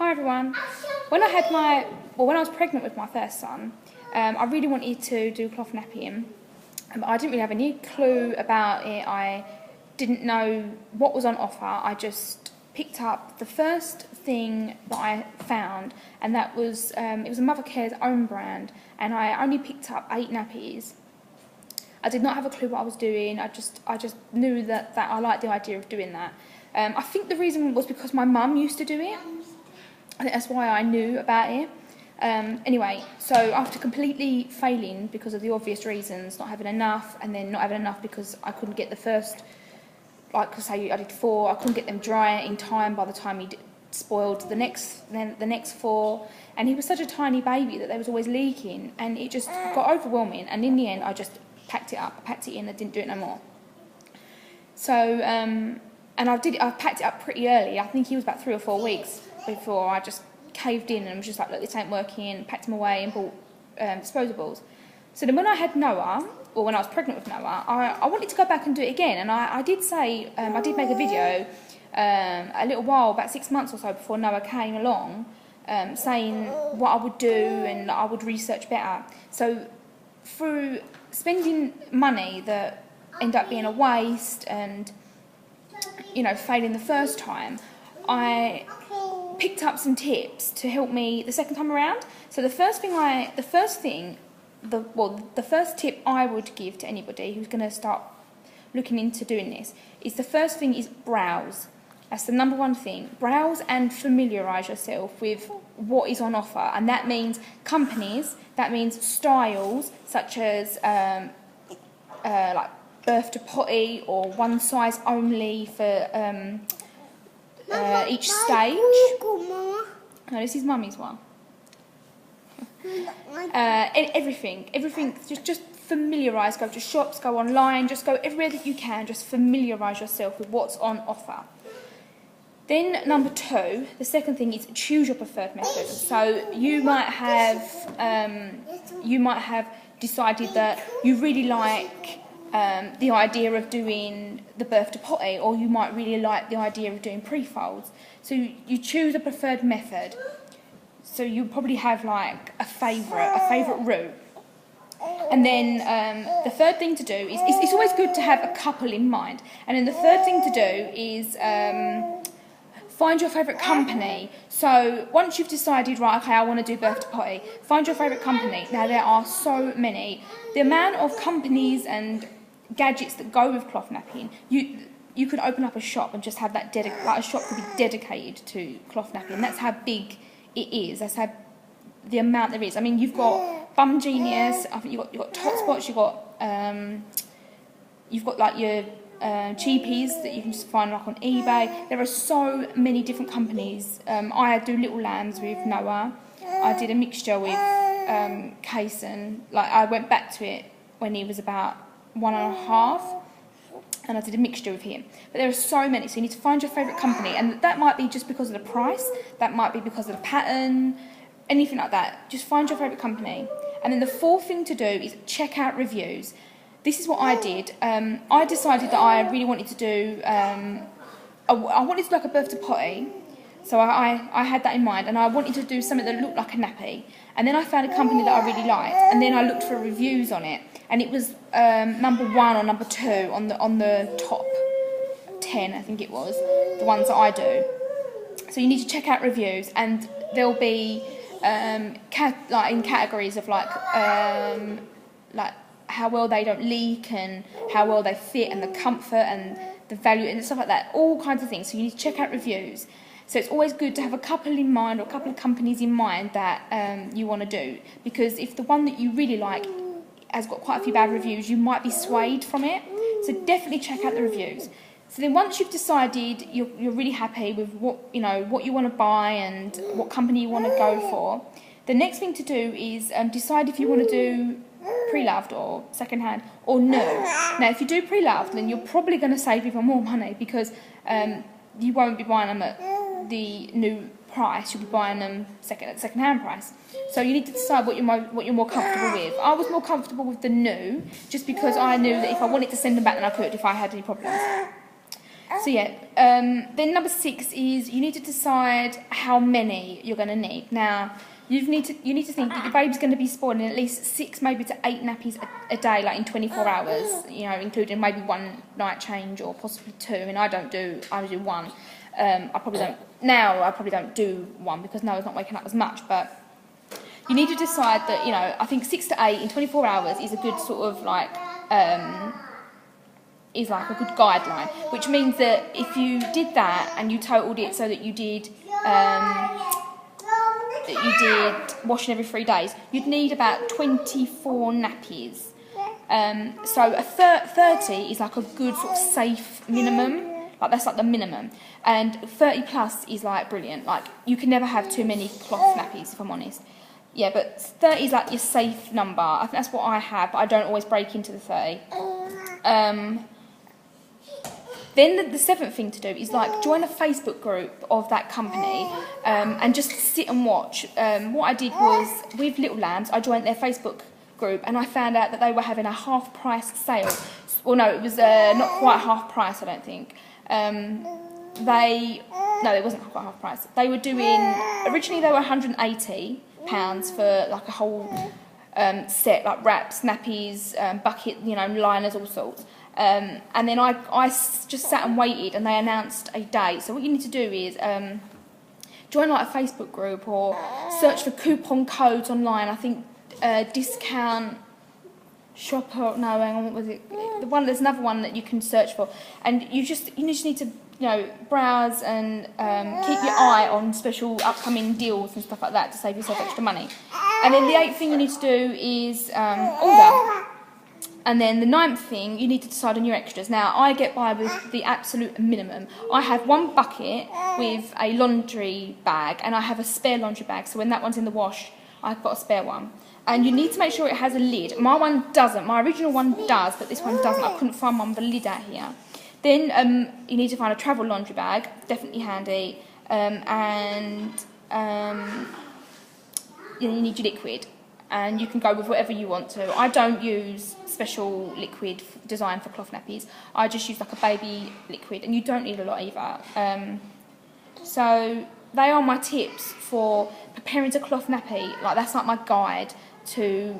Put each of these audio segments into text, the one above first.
Hi everyone. When I was pregnant with my first son, I really wanted to do cloth nappying, but I didn't really have any clue about it. I didn't know what was on offer. I just picked up the first thing that I found, and that was it was a Mothercare's own brand, and I only picked up 8 nappies. I did not have a clue what I was doing. I just knew that I liked the idea of doing that. I think the reason was because my mum used to do it. I think that's why I knew about it. Anyway, so after completely failing because of the obvious reasons, not having enough, and then not having enough because I couldn't get the first, like say I did 4, I couldn't get them dry in time by the time he spoiled the next 4, and he was such a tiny baby that they was always leaking, and it just got overwhelming, and in the end I just packed it up, I packed it in, I didn't do it no more. So, and I packed it up pretty early. I think he was about 3 or 4 weeks before I just caved in and was just like, look, this ain't working, packed him away and bought disposables. So then when I had Noah, or when I was pregnant with Noah, I wanted to go back and do it again, and I did say, I did make a video a little while, about 6 months or so before Noah came along, saying what I would do and that I would research better. So through spending money that ended up being a waste and, you know, failing the first time, I picked up some tips to help me the second time around. So the first tip I would give to anybody who's going to start looking into doing this is, the first thing is browse. That's the number one thing. Browse and familiarise yourself with what is on offer, and that means companies, that means styles such as like birth to potty or one size only for each stage. No, this is Mummy's one. Everything. Just familiarise. Go to shops, go online, just go everywhere that you can. Just familiarise yourself with what's on offer. Then number 2, the second thing is choose your preferred method. So you might have decided that you really like the idea of doing the birth to potty, or you might really like the idea of doing pre-folds. So you choose a preferred method. So you probably have like a favourite route. And then the third thing to do is, it's always good to have a couple in mind. And then the third thing to do is find your favourite company. So once you've decided, right, okay, I want to do birth to potty, find your favourite company. Now there are so many. The amount of companies and gadgets that go with cloth napping, you could open up a shop and just have that like a shop could be dedicated to cloth napping. That's how big it is. That's how the amount there is. I mean, you've got Bum Genius. I think you've got Tot Spots. You've got like your cheapies that you can just find like on eBay. There are so many different companies. I do Little Lambs with Noah. I did a mixture with Kaysen. Like, I went back to it when he was about 1.5, and I did a mixture with him. But there are so many, so you need to find your favourite company, and that might be just because of the price, that might be because of the pattern, anything like that. Just find your favourite company. And then the fourth thing to do is check out reviews. This is what I did. I decided that I really wanted to do, I wanted to do like a birth to potty, so I had that in mind, and I wanted to do something that looked like a nappy. And then I found a company that I really liked, and then I looked for reviews on it, and it was number 1 or number 2 on the top 10, I think it was, the ones that I do. So you need to check out reviews, and there'll be like in categories of like how well they don't leak, and how well they fit, and the comfort and the value and stuff like that, all kinds of things. So you need to check out reviews. So it's always good to have a couple in mind, or a couple of companies in mind that you want to do, because if the one that you really like has got quite a few bad reviews, you might be swayed from it. So definitely check out the reviews. So then once you've decided you're really happy with what you want to buy and what company you want to go for, the next thing to do is decide if you want to do pre-loved or second-hand or new. Now, if you do pre-loved, then you're probably going to save even more money, because you won't be buying them at the new price, you'll be buying them at second-hand price. So you need to decide what you're more comfortable with. I was more comfortable with the new, just because I knew that if I wanted to send them back, then I could if I had any problems. So yeah, then number 6 is you need to decide how many you're going to need. Now, you need to think that your baby's going to be spoiling at least 6, maybe to 8 nappies a day, like in 24 hours. You know, including maybe 1 night change or possibly 2. I mean, I do 1. I probably don't do 1 because Noah's not waking up as much, but you need to decide that, you know, I think 6 to 8 in 24 hours is a good sort of like, is like a good guideline, which means that if you did that and you totaled it so that you did washing every 3 days, you'd need about 24 nappies. So a 30 is like a good sort of safe minimum, like that's like the minimum, and 30 plus is like brilliant. Like you can never have too many cloth nappies, if I'm honest. Yeah, but 30 is like your safe number. I think that's what I have, but I don't always break into the 30. Then the 7th thing to do is like join a Facebook group of that company and just sit and watch. What I did was, with Little Lambs, I joined their Facebook group and I found out that they were having a half price sale. Well, no, it was not quite half price, I don't think. No, it wasn't quite half price. They were doing, originally they were £180 for like a whole set, like wraps, nappies, bucket, you know, liners, all sorts. And then I just sat and waited, and they announced a date. So what you need to do is join like a Facebook group or search for coupon codes online. I think discount shopper. No, hang on, what was it? There's another one that you can search for, and you just need to, you know, browse and keep your eye on special upcoming deals and stuff like that to save yourself extra money. And then the 8th thing you need to do is order. And then the 9th thing, you need to decide on your extras. Now, I get by with the absolute minimum. I have 1 bucket with a laundry bag, and I have a spare laundry bag, so when that one's in the wash, I've got a spare one. And you need to make sure it has a lid. My one doesn't. My original one does, but this one doesn't. I couldn't find one with a lid out here. Then you need to find a travel laundry bag, definitely handy, and you need your liquid. And you can go with whatever you want to. I don't use special liquid designed for cloth nappies. I just use like a baby liquid, and you don't need a lot either. So they are my tips for preparing to cloth nappy. Like that's like my guide to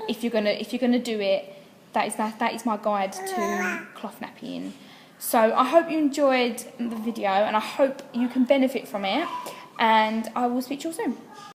if you're gonna do it. That is my guide to cloth nappying. So I hope you enjoyed the video, and I hope you can benefit from it. And I will speak to you all soon.